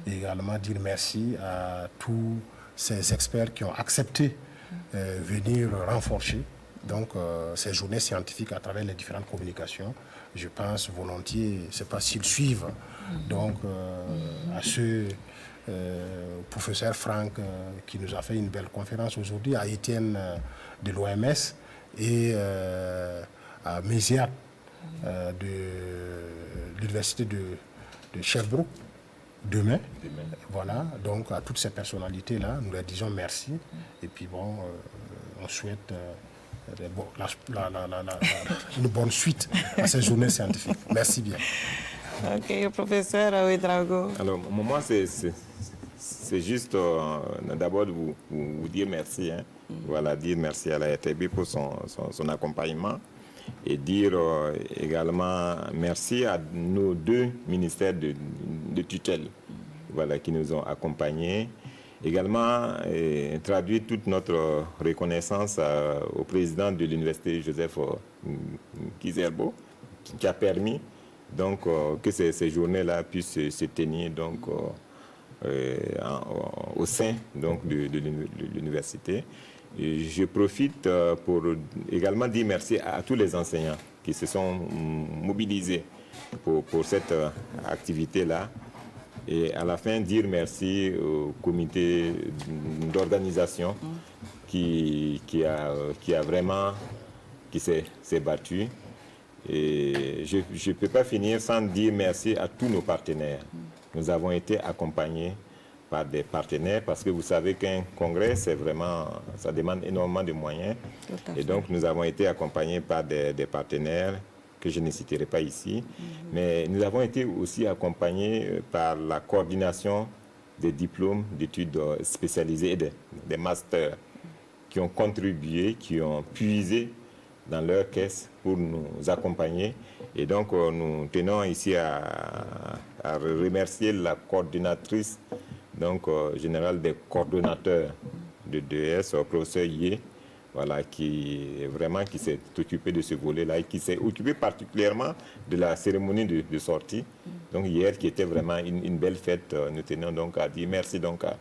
et également dire merci à tous ces experts qui ont accepté venir renforcer donc, ces journées scientifiques à travers les différentes communications. Je pense volontiers, je ne sais pas s'ils suivent, donc à ce professeur Franck qui nous a fait une belle conférence aujourd'hui, à Étienne de l'OMS et à Méziat de l'université de Sherbrooke. Demain, voilà, donc à toutes ces personnalités-là, nous leur disons merci. Et puis bon, on souhaite une bonne suite à ces journées scientifiques. Merci bien. Ok, professeur Ouedraogo. Alors, moi, c'est juste d'abord de vous dire merci. Voilà, dire merci à la RTB pour son accompagnement. Et dire également merci à nos 2 ministères de tutelle, voilà, qui nous ont accompagnés. Également, traduire toute notre reconnaissance au président de l'université Joseph Kizerbo, qui a permis donc, que ces journées-là puissent se tenir donc, au sein donc, de l'université. je profite pour également dire merci à tous les enseignants qui se sont mobilisés pour cette activité-là. Et à la fin, dire merci au comité d'organisation qui s'est battu. Et je ne peux pas finir sans dire merci à tous nos partenaires. Nous avons été accompagnés par des partenaires parce que vous savez qu'un congrès, ça demande énormément de moyens. Et donc, nous avons été accompagnés par des partenaires que je ne citerai pas ici. Mais nous avons été aussi accompagnés par la coordination des diplômes d'études spécialisées et des masters qui ont contribué, qui ont puisé dans leur caisse pour nous accompagner. Et donc, nous tenons ici à remercier la coordinatrice générale des coordonnateurs de DES, professeur Yé, voilà, qui s'est occupé de ce volet-là et qui s'est occupé particulièrement de la cérémonie de sortie. Donc hier, qui était vraiment une belle fête, nous tenons donc à dire merci donc à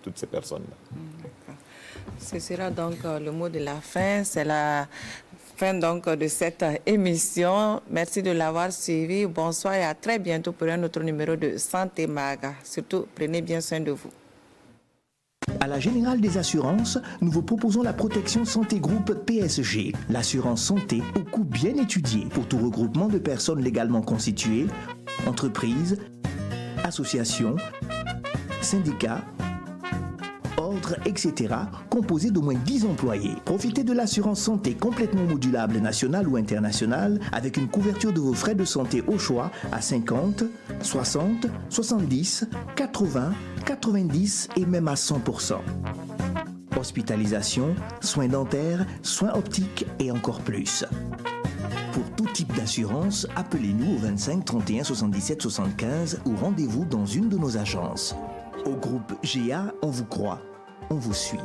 toutes ces personnes-là. Ce sera donc le mot de la fin. C'est la fin donc de cette émission. Merci de l'avoir suivi. Bonsoir et à très bientôt pour un autre numéro de Santé Maga. Surtout, prenez bien soin de vous. À la Générale des Assurances, nous vous proposons la protection santé groupe PSG, l'assurance santé au coût bien étudié pour tout regroupement de personnes légalement constituées, entreprises, associations, syndicats, ordres, etc., composés d'au moins 10 employés. Profitez de l'assurance santé complètement modulable nationale ou internationale avec une couverture de vos frais de santé au choix à 50, 60, 70, 80, 90 et même à 100%. Hospitalisation, soins dentaires, soins optiques et encore plus. Pour tout type d'assurance, appelez-nous au 25 31 77 75 ou rendez-vous dans une de nos agences. Au groupe GA, on vous croit, on vous suit.